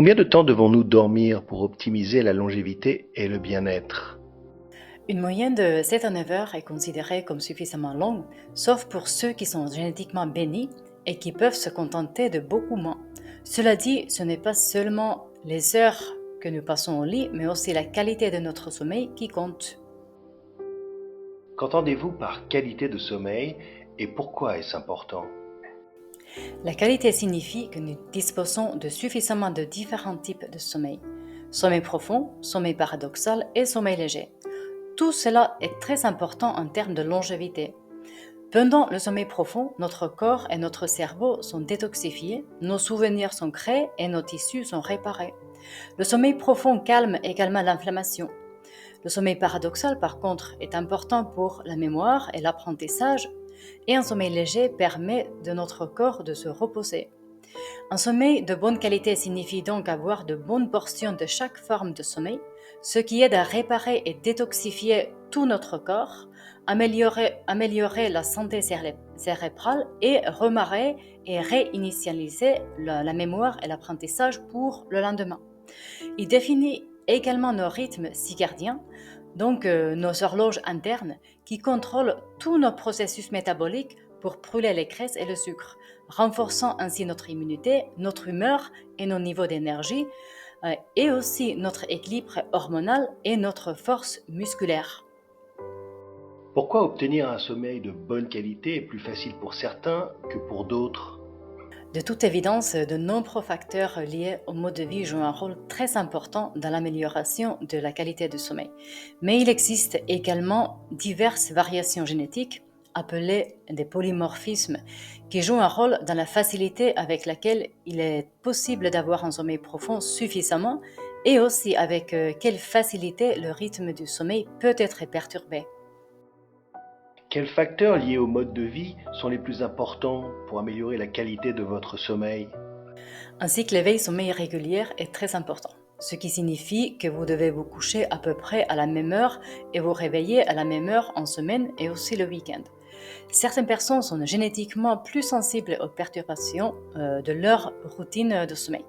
Combien de temps devons-nous dormir pour optimiser la longévité et le bien-être? Une moyenne de 7 à 9 heures est considérée comme suffisamment longue, sauf pour ceux qui sont génétiquement bénis et qui peuvent se contenter de beaucoup moins. Cela dit, ce n'est pas seulement les heures que nous passons au lit, mais aussi la qualité de notre sommeil qui compte. Qu'entendez-vous par qualité de sommeil et pourquoi est-ce important? La qualité signifie que nous disposons de suffisamment de différents types de sommeil. Sommeil profond, sommeil paradoxal et sommeil léger. Tout cela est très important en termes de longévité. Pendant le sommeil profond, notre corps et notre cerveau sont détoxifiés, nos souvenirs sont créés et nos tissus sont réparés. Le sommeil profond calme également l'inflammation. Le sommeil paradoxal, par contre, est important pour la mémoire et l'apprentissage, et un sommeil léger permet de notre corps de se reposer. Un sommeil de bonne qualité signifie donc avoir de bonnes portions de chaque forme de sommeil, ce qui aide à réparer et détoxifier tout notre corps, améliorer la santé cérébrale et remarrer et réinitialiser la mémoire et l'apprentissage pour le lendemain. Il définit également nos rythmes circadiens, donc nos horloges internes qui contrôlent tous nos processus métaboliques pour brûler les graisses et le sucre, renforçant ainsi notre immunité, notre humeur et nos niveaux d'énergie, et aussi notre équilibre hormonal et notre force musculaire. Pourquoi obtenir un sommeil de bonne qualité est plus facile pour certains que pour d'autres? De toute évidence, de nombreux facteurs liés au mode de vie jouent un rôle très important dans l'amélioration de la qualité du sommeil. Mais il existe également diverses variations génétiques, appelées des polymorphismes, qui jouent un rôle dans la facilité avec laquelle il est possible d'avoir un sommeil profond suffisamment et aussi avec quelle facilité le rythme du sommeil peut être perturbé. Quels facteurs liés au mode de vie sont les plus importants pour améliorer la qualité de votre sommeil? Un cycle éveil-sommeil régulier est très important, ce qui signifie que vous devez vous coucher à peu près à la même heure et vous réveiller à la même heure en semaine et aussi le week-end. Certaines personnes sont génétiquement plus sensibles aux perturbations de leur routine de sommeil.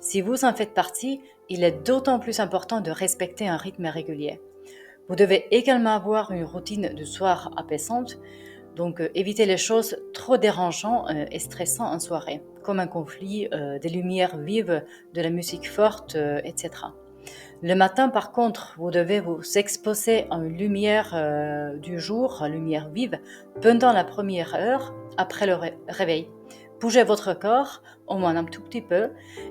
Si vous en faites partie, il est d'autant plus important de respecter un rythme régulier. Vous devez également avoir une routine du soir apaisante, donc évitez les choses trop dérangeantes et stressantes en soirée, comme un conflit, des lumières vives, de la musique forte, etc. Le matin, par contre, vous devez vous exposer à une lumière du jour, à lumière vive, pendant la première heure après le réveil. Bougez votre corps, au moins un tout petit peu,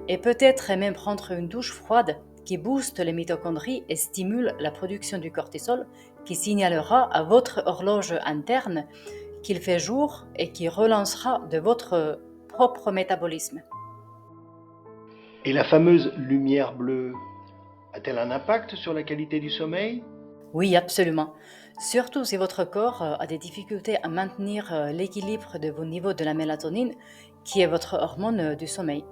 et peut-être même prendre une douche froide qui booste les mitochondries et stimule la production du cortisol, qui signalera à votre horloge interne qu'il fait jour et qui relancera de votre propre métabolisme. Et la fameuse lumière bleue a-t-elle un impact sur la qualité du sommeil? Oui, absolument. Surtout si votre corps a des difficultés à maintenir l'équilibre de vos niveaux de la mélatonine, qui est votre hormone du sommeil.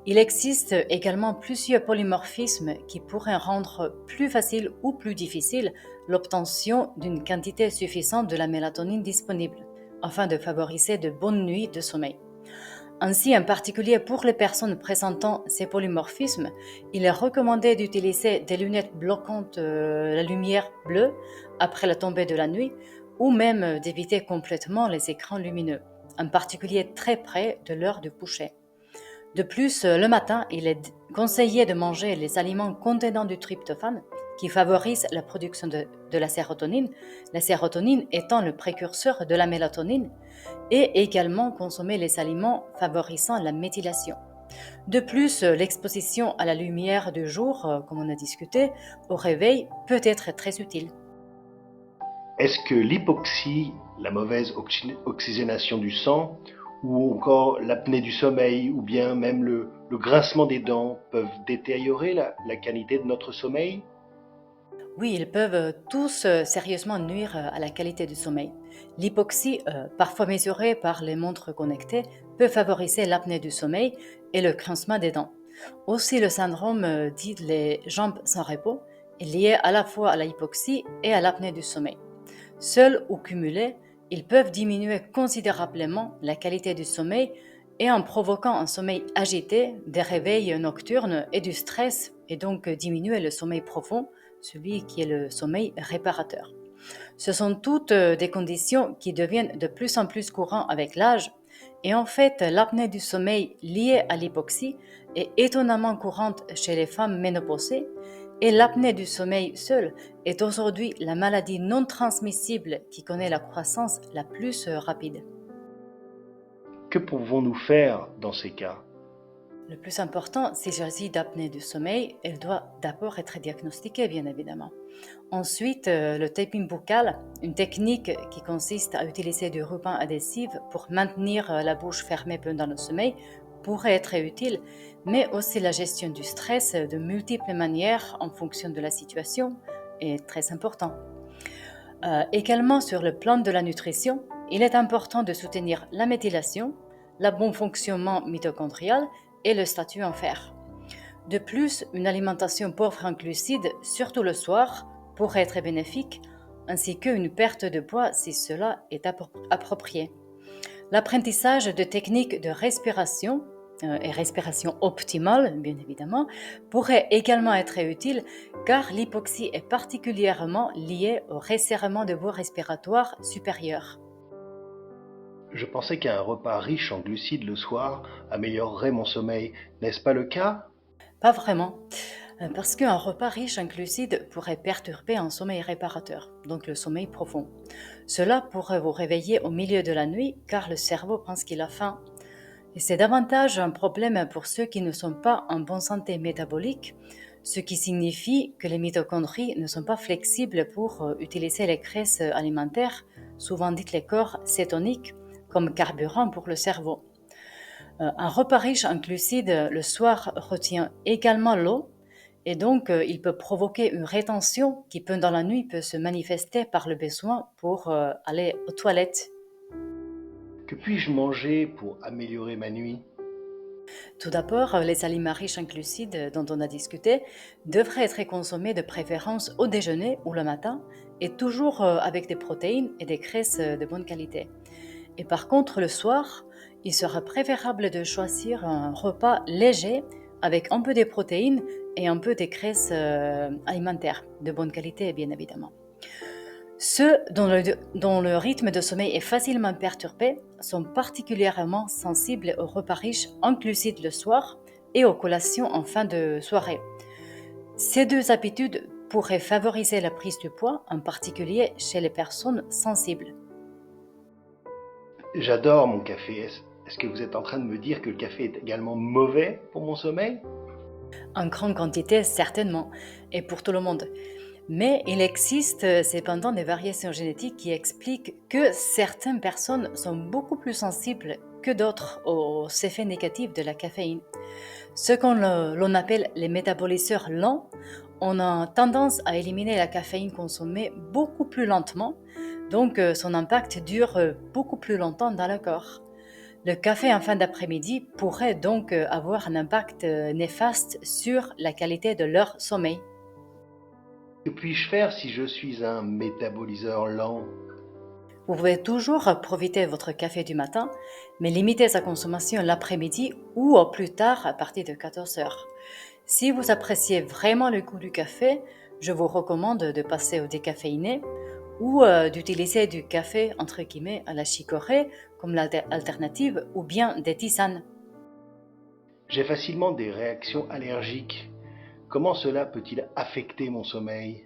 Il existe également plusieurs polymorphismes qui pourraient rendre plus facile ou plus difficile l'obtention d'une quantité suffisante de la mélatonine disponible, afin de favoriser de bonnes nuits de sommeil. Ainsi, en particulier pour les personnes présentant ces polymorphismes, il est recommandé d'utiliser des lunettes bloquantes la lumière bleue après la tombée de la nuit ou même d'éviter complètement les écrans lumineux, en particulier très près de l'heure du coucher. De plus, le matin, il est conseillé de manger les aliments contenant du tryptophane qui favorise la production de la sérotonine étant le précurseur de la mélatonine, et également consommer les aliments favorisant la méthylation. De plus, l'exposition à la lumière du jour, comme on a discuté, au réveil peut être très utile. Est-ce que l'hypoxie, la mauvaise oxygénation du sang, ou encore l'apnée du sommeil, ou bien même le grincement des dents peuvent détériorer la qualité de notre sommeil? Oui, ils peuvent tous sérieusement nuire à la qualité du sommeil. L'hypoxie, parfois mesurée par les montres connectées, peut favoriser l'apnée du sommeil et le grincement des dents. Aussi, le syndrome dit les jambes sans repos est lié à la fois à la hypoxie et à l'apnée du sommeil. Seuls ou cumulés, ils peuvent diminuer considérablement la qualité du sommeil et en provoquant un sommeil agité, des réveils nocturnes et du stress, et donc diminuer le sommeil profond, celui qui est le sommeil réparateur. Ce sont toutes des conditions qui deviennent de plus en plus courantes avec l'âge, et en fait, l'apnée du sommeil liée à l'hypoxie est étonnamment courante chez les femmes ménopausées, et l'apnée du sommeil seule est aujourd'hui la maladie non transmissible qui connaît la croissance la plus rapide. Que pouvons-nous faire dans ces cas? Le plus important, s'il s'agit d'apnée du sommeil, elle doit d'abord être diagnostiquée, bien évidemment. Ensuite, le taping buccal, une technique qui consiste à utiliser du ruban adhésif pour maintenir la bouche fermée pendant le sommeil, pourrait être utile, mais aussi la gestion du stress de multiples manières en fonction de la situation est très important. Également sur le plan de la nutrition, il est important de soutenir la méthylation, le bon fonctionnement mitochondrial et le statut en fer. De plus, une alimentation pauvre en glucides, surtout le soir, pourrait être bénéfique, ainsi qu'une perte de poids si cela est approprié. L'apprentissage de techniques de respiration, et respiration optimale, bien évidemment, pourrait également être utile car l'hypoxie est particulièrement liée au resserrement de voies respiratoires supérieures. Je pensais qu'un repas riche en glucides le soir améliorerait mon sommeil. N'est-ce pas le cas? Pas vraiment, parce qu'un repas riche en glucides pourrait perturber un sommeil réparateur, donc le sommeil profond. Cela pourrait vous réveiller au milieu de la nuit car le cerveau pense qu'il a faim. Et c'est davantage un problème pour ceux qui ne sont pas en bonne santé métabolique, ce qui signifie que les mitochondries ne sont pas flexibles pour utiliser les graisses alimentaires, souvent dites les corps cétoniques, comme carburant pour le cerveau. Un repas riche en glucides le soir retient également l'eau et donc il peut provoquer une rétention qui pendant la nuit peut se manifester par le besoin pour aller aux toilettes. Que puis-je manger pour améliorer ma nuit? Tout d'abord, les aliments riches en glucides dont on a discuté devraient être consommés de préférence au déjeuner ou le matin et toujours avec des protéines et des graisses de bonne qualité. Et par contre, le soir, il sera préférable de choisir un repas léger avec un peu de protéines et un peu de graisses alimentaires de bonne qualité, bien évidemment. Ceux dont le rythme de sommeil est facilement perturbé sont particulièrement sensibles aux repas riches en glucides le soir et aux collations en fin de soirée. Ces deux habitudes pourraient favoriser la prise du poids, en particulier chez les personnes sensibles. J'adore mon café. Est-ce que vous êtes en train de me dire que le café est également mauvais pour mon sommeil? En grande quantité, certainement, et pour tout le monde. Mais il existe cependant des variations génétiques qui expliquent que certaines personnes sont beaucoup plus sensibles que d'autres aux effets négatifs de la caféine. Ce l'on appelle les métaboliseurs lents ont tendance à éliminer la caféine consommée beaucoup plus lentement, donc son impact dure beaucoup plus longtemps dans le corps. Le café en fin d'après-midi pourrait donc avoir un impact néfaste sur la qualité de leur sommeil. Que puis-je faire si je suis un métaboliseur lent? Vous pouvez toujours profiter de votre café du matin, mais limitez sa consommation l'après-midi ou au plus tard à partir de 14 heures. Si vous appréciez vraiment le goût du café, je vous recommande de passer au décaféiné ou d'utiliser du café entre guillemets à la chicorée comme l'alternative ou bien des tisanes. J'ai facilement des réactions allergiques. Comment cela peut-il affecter mon sommeil?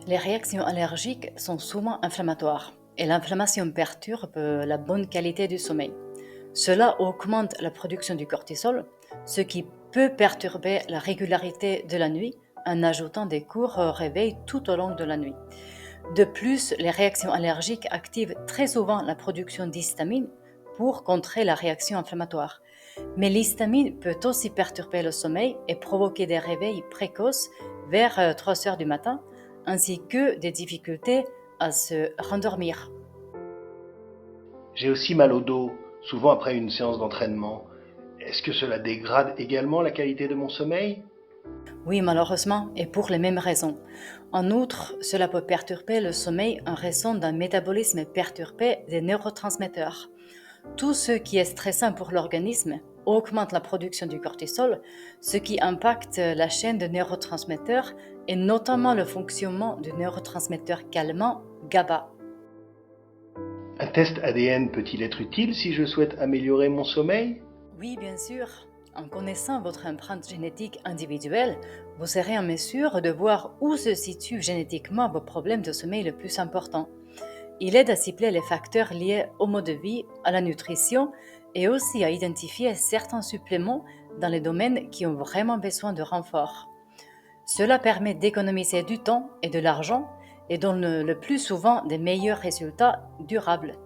Les réactions allergiques sont souvent inflammatoires et l'inflammation perturbe la bonne qualité du sommeil. Cela augmente la production du cortisol, ce qui peut perturber la régularité de la nuit en ajoutant des courts réveils tout au long de la nuit. De plus, les réactions allergiques activent très souvent la production d'histamine pour contrer la réaction inflammatoire. Mais l'histamine peut aussi perturber le sommeil et provoquer des réveils précoces vers 3 heures du matin, ainsi que des difficultés à se rendormir. J'ai aussi mal au dos, souvent après une séance d'entraînement. Est-ce que cela dégrade également la qualité de mon sommeil? Oui, malheureusement, et pour les mêmes raisons. En outre, cela peut perturber le sommeil en raison d'un métabolisme perturbé des neurotransmetteurs. Tout ce qui est stressant pour l'organisme augmente la production du cortisol, ce qui impacte la chaîne de neurotransmetteurs et notamment le fonctionnement du neurotransmetteur calmant GABA. Un test ADN peut-il être utile si je souhaite améliorer mon sommeil? Oui, bien sûr. En connaissant votre empreinte génétique individuelle, vous serez en mesure de voir où se situent génétiquement vos problèmes de sommeil les plus importants. Il aide à cibler les facteurs liés au mode de vie, à la nutrition et aussi à identifier certains suppléments dans les domaines qui ont vraiment besoin de renfort. Cela permet d'économiser du temps et de l'argent et donne le plus souvent des meilleurs résultats durables.